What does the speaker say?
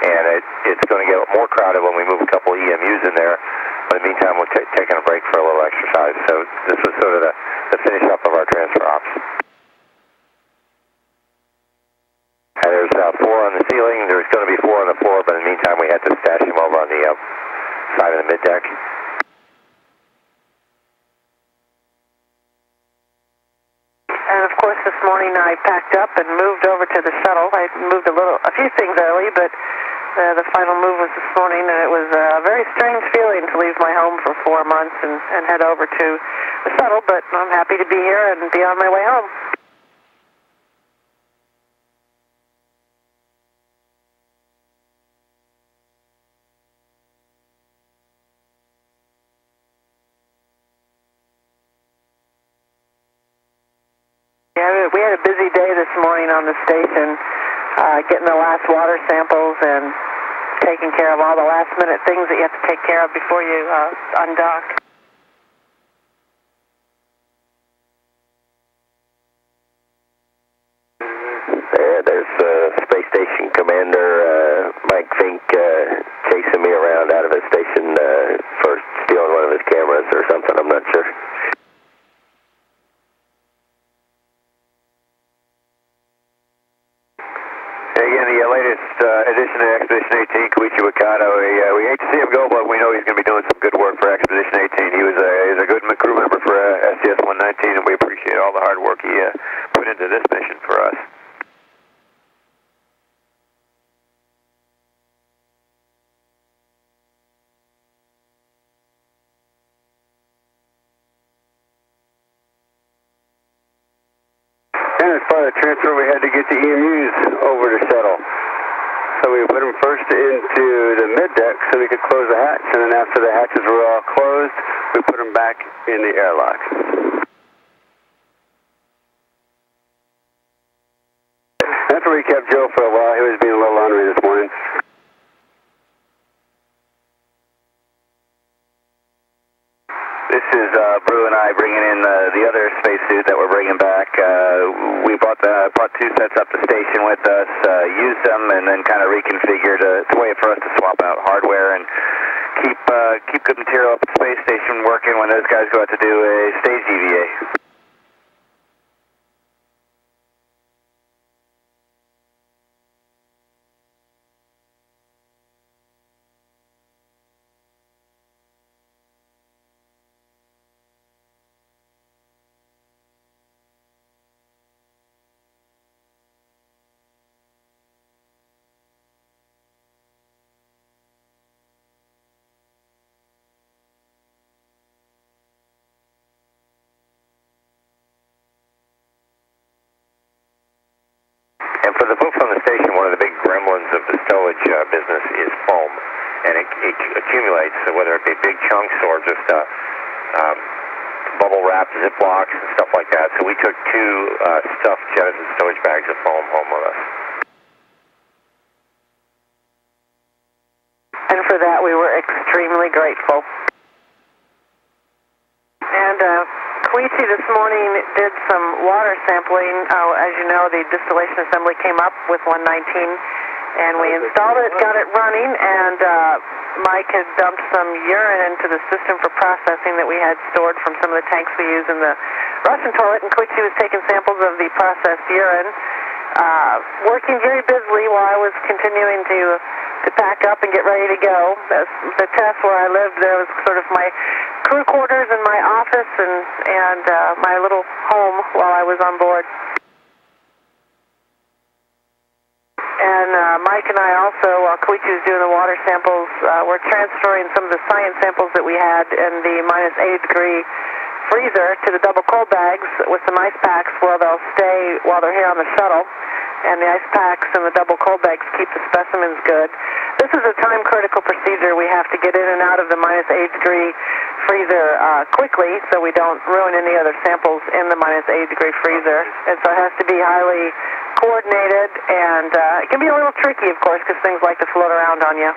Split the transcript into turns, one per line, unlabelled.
and it's going to get more crowded when we move a couple EMUs in there. But in the meantime, we're taking a break for a little exercise. So this was sort of the finish up of our transfer ops. And there's 4 on the ceiling. There's going to be 4 on the floor, but in the meantime, we had to stash them over on the side of the mid-deck.
And of course, this morning I packed up and moved over to the shuttle. I moved a few things early, but the final move was this morning, and it was a very strange feeling to leave my home for 4 months and head over to the shuttle, but I'm happy to be here and be on my way home. Yeah, we had a busy day this morning on the station, getting the last water samples and taking care of all the last minute things that you have to take care of before you undock.
There's Space Station Commander Mike Fink chasing me around out of his station for stealing one of his cameras or something, I'm not sure. Again, the latest addition to Expedition 18, Koichi Wakata. We hate to see him go, but we know he's going to be doing some good work for Expedition 18. He was a good crew member for STS-119, and we appreciate all the hard work he put into this mission for us. And as part of the transfer, we had to get the EMUs over to shuttle. So we put them first into the mid-deck so we could close the hatch, and then after the hatches were all closed, we put them back in the airlock. That's where we kept Joe for a while. He was being a little ornery this morning. This is Brew and I bringing in the other spacesuit that we're bringing back. We brought 2 sets up the station with us, used them, and then kind of reconfigured. It's a way for us to swap out hardware and keep good material up at the space station working when those guys go out to do a stage EVA. And for the folks on the station, one of the big gremlins of the stowage business is foam, and it accumulates, so whether it be big chunks or just bubble wrapped Ziplocs and stuff like that. So we took 2 stuffed Genesis stowage bags of foam home with us.
And for that, we were extremely grateful. And Koichi this morning did some water sampling. As you know, the distillation assembly came up with 119, and we installed it, got it running, and Mike had dumped some urine into the system for processing that we had stored from some of the tanks we use in the Russian toilet, and Koichi was taking samples of the processed urine, working very busily while I was continuing to pack up and get ready to go. The test where I lived, there was sort of my crew quarters and my office and my little home while I was on board. And Mike and I also, while Koichi was doing the water samples, were transferring some of the science samples that we had in the -80-degree freezer to the double cold bags with some ice packs where they'll stay while they're here on the shuttle. And the ice packs and the double cold bags keep the specimens good. This is a time-critical procedure. We have to get in and out of the -80-degree freezer quickly so we don't ruin any other samples in the -80-degree freezer. And so it has to be highly coordinated, and it can be a little tricky, of course, because things like to float around on you.